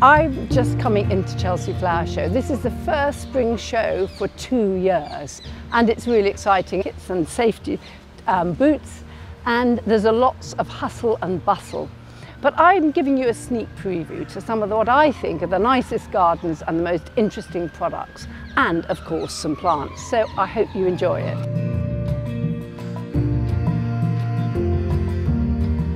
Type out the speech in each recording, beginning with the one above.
I'm just coming into Chelsea Flower Show. This is the first spring show for 2 years and it's really exciting. It's some safety boots and there's a lots of hustle and bustle. But I'm giving you a sneak preview to some of what I think are the nicest gardens and the most interesting products and of course some plants. So I hope you enjoy it.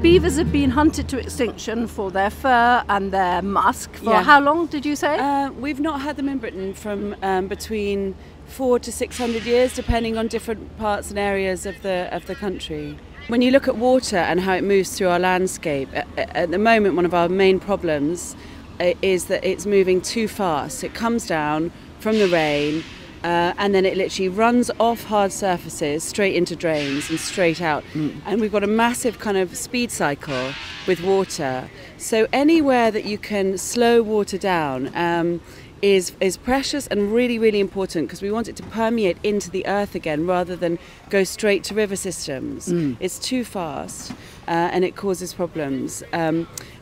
Beavers have been hunted to extinction for their fur and their musk for how long did you say? We've not had them in Britain from between 400 to 600 years, depending on different parts and areas of the country. When you look at water and how it moves through our landscape, at the moment one of our main problems is that it's moving too fast. It comes down from the rain and then it literally runs off hard surfaces straight into drains and straight out. And we've got a massive kind of speed cycle with water. So anywhere that you can slow water down is precious and really, really important because we want it to permeate into the earth again rather than go straight to river systems. It's too fast and it causes problems.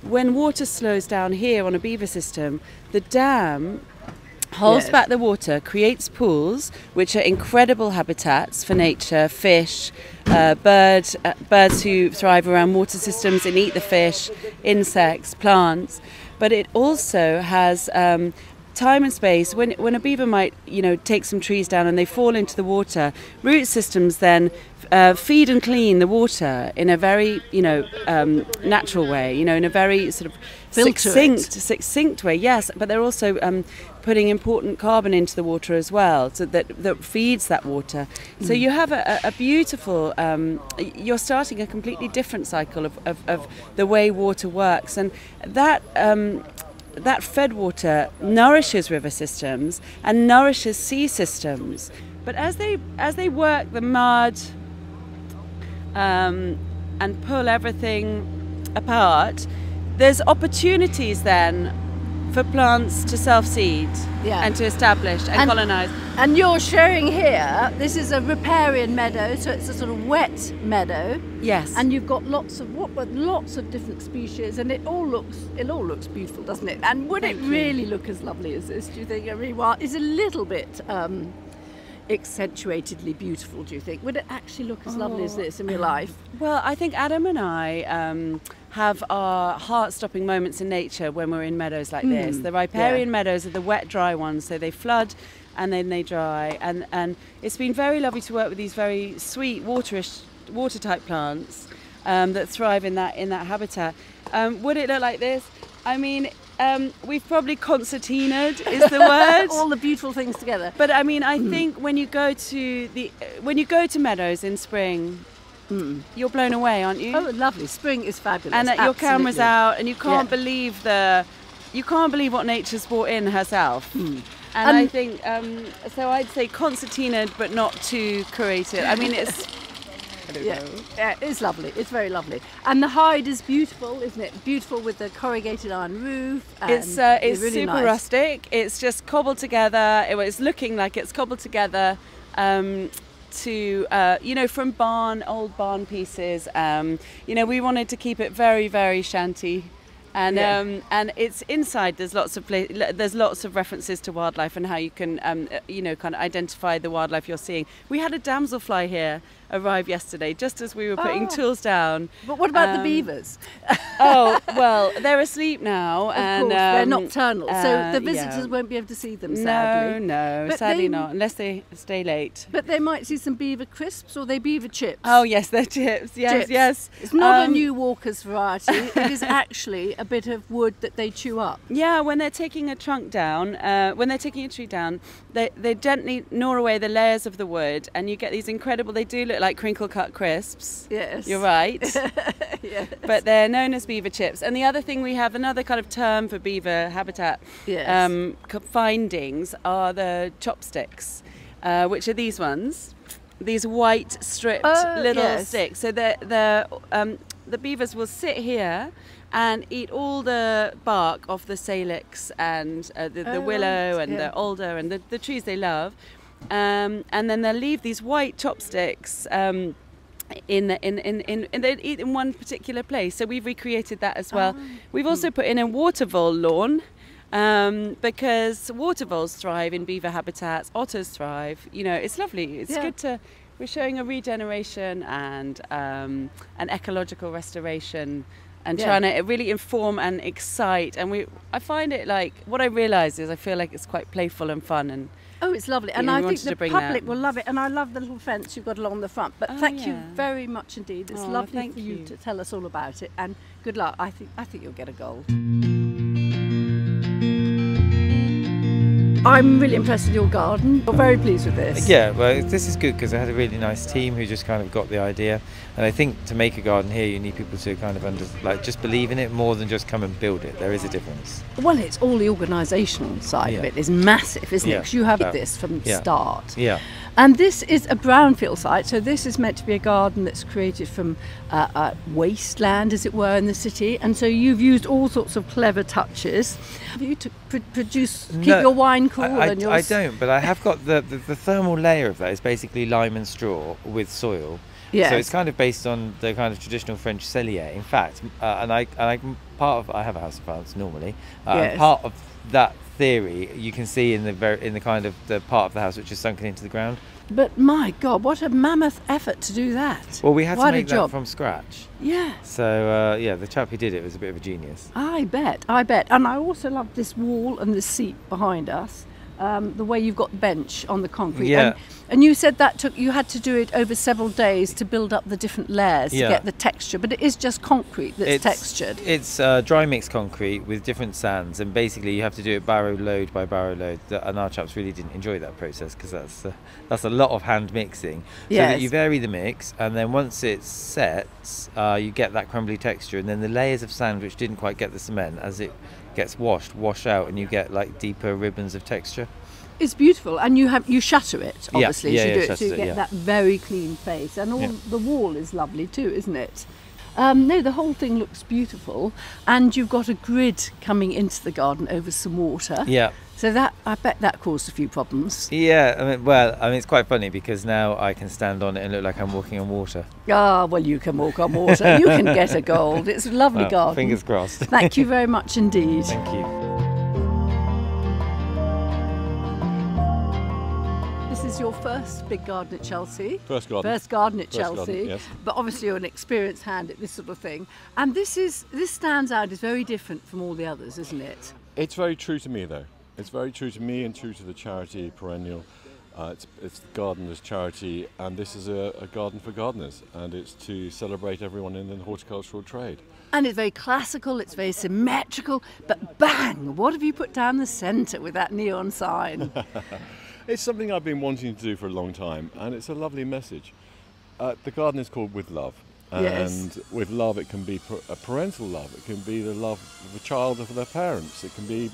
When water slows down here on a beaver system, the dam holds back the water, creates pools, which are incredible habitats for nature, fish, birds who thrive around water systems and eat the fish, insects, plants. But it also has time and space. When a beaver might, take some trees down and they fall into the water, root systems then feed and clean the water in a very, natural way, in a very sort of succinct way, yes, but they're also putting important carbon into the water as well, so that feeds that water. So you have a beautiful, you're starting a completely different cycle of the way water works, and that fed water nourishes river systems and nourishes sea systems. But as they work the mud and pull everything apart, there's opportunities then for plants to self-seed and to establish and colonise. And you're showing here, this is a riparian meadow, so it's a sort of wet meadow. Yes. And you've got lots of different species, and it all looks beautiful, doesn't it? And would it really look as lovely as this? Do you think? I mean, well, it's a little bit accentuatedly beautiful. Do you think? Would it actually look as lovely as this in real life? Well, I think Adam and I have our heart-stopping moments in nature when we're in meadows like this. The riparian meadows are the wet, dry ones, so they flood and then they dry. And it's been very lovely to work with these very sweet water-type plants that thrive in that habitat. Would it look like this? I mean, we've probably concertinaed is the word. All the beautiful things together. But I mean, I think when you go to meadows in spring, you're blown away, aren't you? Oh, lovely! Spring is fabulous. And your camera's out, and you can't believe what nature's brought in herself. And I think so. I'd say concertinaed, but not too curated. I mean, it's. It's lovely. It's very lovely. And the hide is beautiful, isn't it? Beautiful with the corrugated iron roof. It's really super nice. Rustic. It's just cobbled together. It's looking like it's cobbled together. From old barn pieces. We wanted to keep it very, very shanty, and it's inside. There's lots of references to wildlife and how you can, kind of identify the wildlife you're seeing. We had a damselfly here arrive yesterday, just as we were putting tools down. But what about the beavers? Oh, well, they're asleep now. Of course, they're nocturnal, so the visitors won't be able to see them, sadly. No, sadly not, unless they stay late. But they might see some beaver crisps, or they beaver chips. Oh, yes, they're chips, yes. It's not a New Walker's variety, it is actually a bit of wood that they chew up. Yeah, when they're taking a trunk down, when they're taking a tree down, they gently gnaw away the layers of the wood, and you get these incredible, they do look like crinkle cut crisps. Yes. You're right. Yes. But they're known as beaver chips. And the other thing, we have another kind of term for beaver habitat findings are the chopsticks, which are these ones, these white stripped little sticks. So the beavers will sit here and eat all the bark off the salix and the willow and the alder and the trees they love. And then they'll leave these white chopsticks they eat in one particular place. So we've recreated that as well. We've also put in a water vole lawn because water voles thrive in beaver habitats, otters thrive. You know, it's lovely. It's good to. We're showing a regeneration and an ecological restoration, and trying to really inform and excite. And I find it like, what I realise is I feel like it's quite playful and fun. And oh, it's lovely. And I think the public will love it. And I love the little fence you've got along the front. But thank you very much indeed. It's lovely for you to tell us all about it. And good luck. I think you'll get a gold. I'm really impressed with your garden. I'm very pleased with this. Yeah, well, this is good because I had a really nice team who just kind of got the idea. And I think to make a garden here, you need people to kind of just believe in it more than just come and build it. There is a difference. Well, it's all the organisational side of it is massive, isn't it? Because you have this from the start. Yeah. And this is a brownfield site, so this is meant to be a garden that's created from wasteland, as it were, in the city. And so you've used all sorts of clever touches. Have you to keep your wine cool? I don't, but I have got the thermal layer of that is basically lime and straw with soil. Yes. So it's kind of based on the kind of traditional French cellier. In fact, I have a house of plants normally. Part of that theory you can see in the kind of the part of the house which is sunken into the ground. But my God, what a mammoth effort to do that. Well, we had to make that from scratch. Yeah. So the chap who did it was a bit of a genius. I bet. And I also love this wall and this seat behind us. The way you've got the bench on the concrete. Yeah. And you said you had to do it over several days to build up the different layers to get the texture, but it is just concrete that's textured. It's dry mix concrete with different sands, and basically you have to do it barrow load by barrow load. And our chaps really didn't enjoy that process because that's a lot of hand mixing. So that you vary the mix, and then once it sets, you get that crumbly texture, and then the layers of sand which didn't quite get the cement, as it gets wash out, and you get like deeper ribbons of texture. It's beautiful, and you shutter it, obviously, so you get that very clean face, and the wall is lovely too, isn't it? No, the whole thing looks beautiful, and you've got a grid coming into the garden over some water. Yeah. So I bet that caused a few problems. Yeah, I mean, it's quite funny because now I can stand on it and look like I'm walking on water. Ah, well, you can walk on water. You can get a gold. It's a lovely garden. Fingers crossed. Thank you very much indeed. Thank you. This is your first big garden at Chelsea. First garden at Chelsea. Garden, yes. But obviously you're an experienced hand at this sort of thing. And this stands out as very different from all the others, isn't it? It's very true to me, though. It's very true to me and true to the charity perennial. It's the gardener's charity, and this is a garden for gardeners, and it's to celebrate everyone in the horticultural trade. And it's very classical, it's very symmetrical, but bang, what have you put down the centre with that neon sign? It's something I've been wanting to do for a long time, and it's a lovely message. The garden is called With Love. And with love, it can be a parental love. It can be the love of a child of their parents. It can be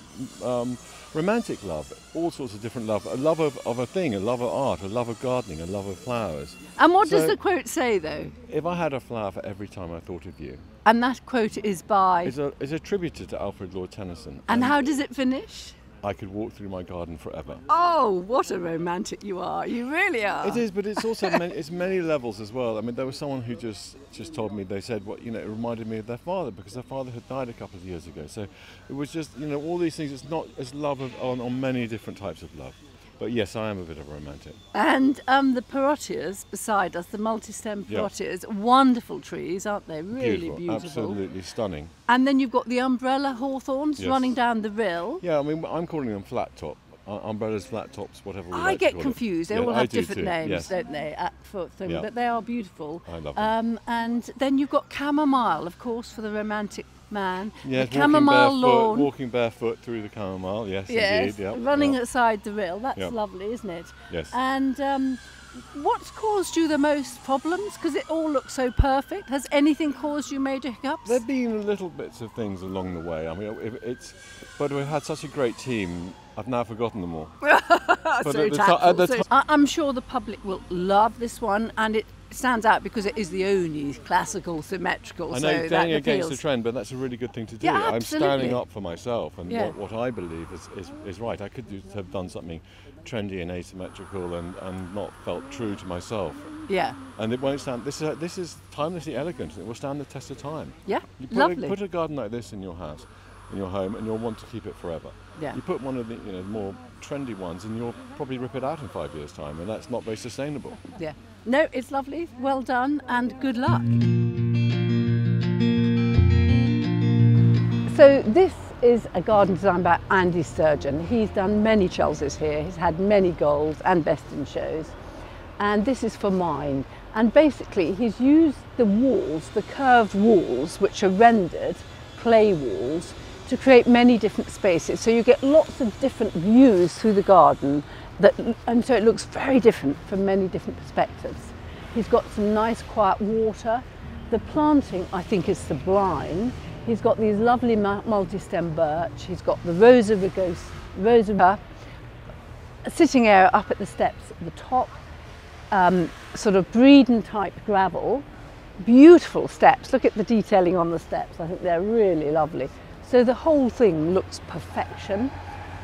romantic love, all sorts of different love. A love of a thing, a love of art, a love of gardening, a love of flowers. And what does the quote say, though? If I had a flower for every time I thought of you. And that quote is by? It's attributed to Alfred Lord Tennyson. And how does it finish? I could walk through my garden forever. Oh, what a romantic you are. You really are. It is, but it's also it's many levels as well. I mean, there was someone who just told me, they said, it reminded me of their father because their father had died a couple of years ago. So it was just, all these things. It's not as love on many different types of love. But yes, I am a bit of a romantic. And the parottias beside us, the multi-stem parottias, wonderful trees, aren't they? Really beautiful. Absolutely stunning. And then you've got the umbrella hawthorns running down the rill. Yeah, I mean, I'm calling them flat top. Umbrellas, flat tops, whatever we I like get to call confused. They all have different names, don't they? But they are beautiful. I love them. And then you've got chamomile, of course, for the romantic man. Yes, the chamomile lawn. Walking barefoot through the chamomile, yes, indeed. Yep, running aside the rill. That's lovely, isn't it? Yes. And what's caused you the most problems? Because it all looks so perfect. Has anything caused you major hiccups? There have been little bits of things along the way. I mean, but we've had such a great team. I've now forgotten them all. I'm sure the public will love this one, and it stands out because it is the only classical symmetrical. I know, so going against the trend, but that's a really good thing to do. Yeah, I'm absolutely. standing up for myself and what I believe is right. I could have done something trendy and asymmetrical and not felt true to myself. Yeah. And it won't stand. This is timelessly elegant. It will stand the test of time. Yeah. You lovely. Put a garden like this in your house. in your home, and you'll want to keep it forever. Yeah. You put one of the more trendy ones and you'll probably rip it out in 5 years' time, and that's not very sustainable. Yeah. No, it's lovely. Well done and good luck. So this is a garden designed by Andy Sturgeon. He's done many Chelseas here. He's had many golds and best in shows. And this is for mine. And basically he's used the walls, the curved walls, which are rendered clay walls, to create many different spaces. So you get lots of different views through the garden, and so it looks very different from many different perspectives. He's got some nice quiet water. The planting, I think, is sublime. He's got these lovely multi-stem birch. He's got the rosa rugosa, sitting area up at the steps at the top, sort of Breeden type gravel. Beautiful steps. Look at the detailing on the steps. I think they're really lovely. So the whole thing looks perfection.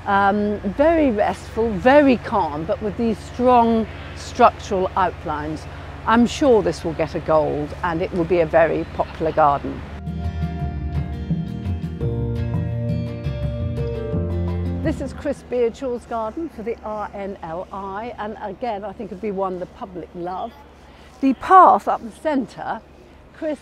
Very restful, very calm, but with these strong structural outlines. I'm sure this will get a gold and it will be a very popular garden. This is Chris Beardshaw's garden for the RNLI, and again I think it'd be one the public love. The path up the centre, Chris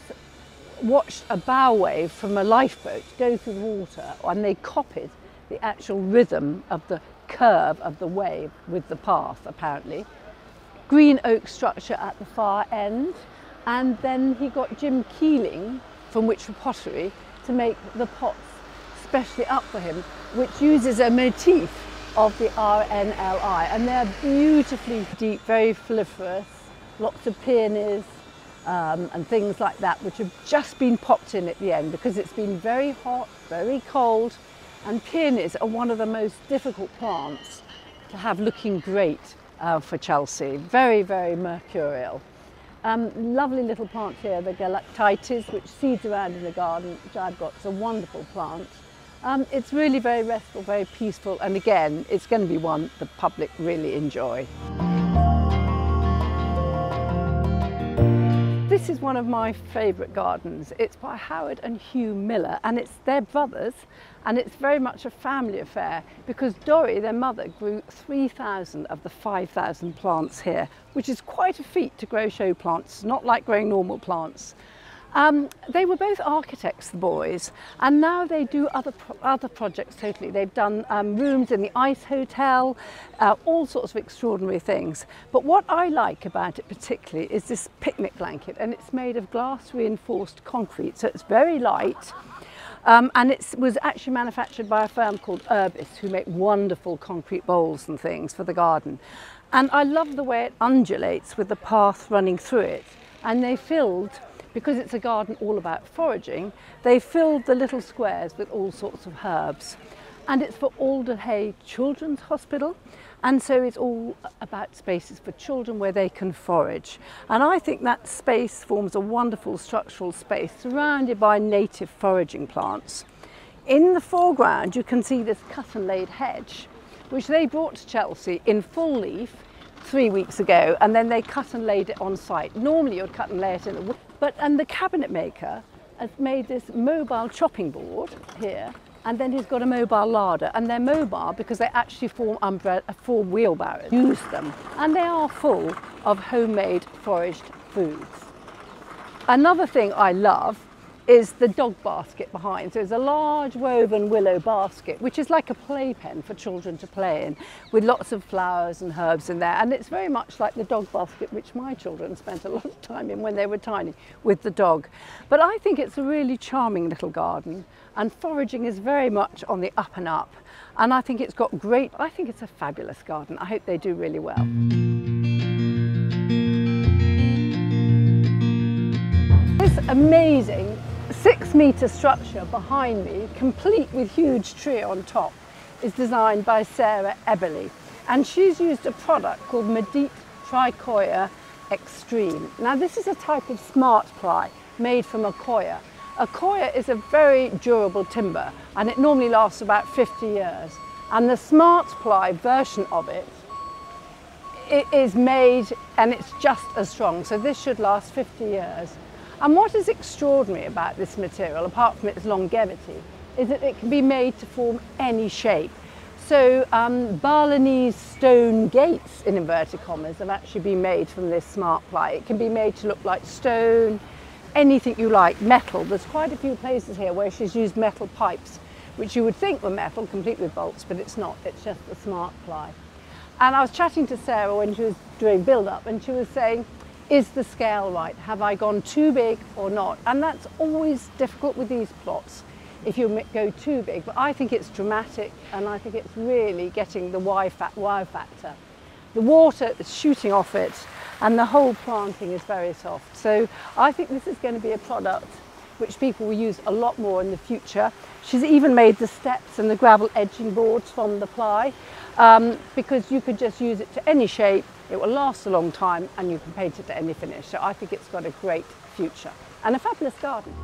watched a bow wave from a lifeboat go through the water, and they copied the actual rhythm of the curve of the wave with the path, apparently. Green oak structure at the far end, and then he got Jim Keeling from Witchford Pottery to make the pots specially up for him, which uses a motif of the RNLI, and they're beautifully deep, very foliferous, lots of peonies and things like that, which have just been popped in at the end because it's been very hot, very cold, and peonies are one of the most difficult plants to have looking great for Chelsea. Very, very mercurial. Lovely little plant here, the Galactites, which seeds around in the garden, which I've got. It's a wonderful plant. It's really very restful, very peaceful, and again, it's going to be one the public really enjoy. This is one of my favourite gardens. It's by Howard and Hugh Miller, and it's their brothers, and it's very much a family affair because Dorrie, their mother, grew 3,000 of the 5,000 plants here, which is quite a feat to grow show plants, not like growing normal plants. They were both architects, the boys, and now they do other projects totally. They've done rooms in the Ice Hotel, all sorts of extraordinary things. But what I like about it particularly is this picnic blanket, and it's made of glass reinforced concrete, so it's very light. And it was actually manufactured by a firm called Urbis, who make wonderful concrete bowls and things for the garden. And I love the way it undulates with the path running through it. And they filled, because it's a garden all about foraging, they filled the little squares with all sorts of herbs. And it's for Alder Hey Children's Hospital, and so it's all about spaces for children where they can forage. And I think that space forms a wonderful structural space surrounded by native foraging plants. In the foreground you can see this cut and laid hedge, which they brought to Chelsea in full leaf 3 weeks ago, and then they cut and laid it on site. Normally you'd cut and lay it in the wood, and the cabinet maker has made this mobile chopping board here, and then he's got a mobile larder, and they're mobile because they actually form wheelbarrows. Use them, and they are full of homemade foraged foods. Another thing I love is the dog basket behind. So it's a large woven willow basket, which is like a playpen for children to play in, with lots of flowers and herbs in there. And it's very much like the dog basket, which my children spent a lot of time in when they were tiny with the dog. But I think it's a really charming little garden, and foraging is very much on the up and up. And I think it's got great, I think it's a fabulous garden. I hope they do really well. This amazing 6-metre structure behind me, complete with huge tree on top, is designed by Sarah Eberly, and she's used a product called Medite Tricoya Extreme. Now this is a type of smart ply made from a coir. A coir is a very durable timber, and it normally lasts about 50 years. And the smart ply version of it is made, and it's just as strong, so this should last 50 years. And what is extraordinary about this material, apart from its longevity, is that it can be made to form any shape. So Balinese stone gates, in inverted commas, have actually been made from this smart ply. It can be made to look like stone, anything you like, metal. There's quite a few places here where she's used metal pipes, which you would think were metal, complete with bolts, but it's not. It's just the smart ply. And I was chatting to Sarah when she was doing build-up, and she was saying, is the scale right? Have I gone too big or not? And that's always difficult with these plots, if you go too big. But I think it's dramatic, and I think it's really getting the wow factor. The water is shooting off it, and the whole planting is very soft. So I think this is going to be a product which people will use a lot more in the future. She's even made the steps and the gravel edging boards from the ply, because you could just use it to any shape, it will last a long time, and you can paint it to any finish. So I think it's got a great future and a fabulous garden.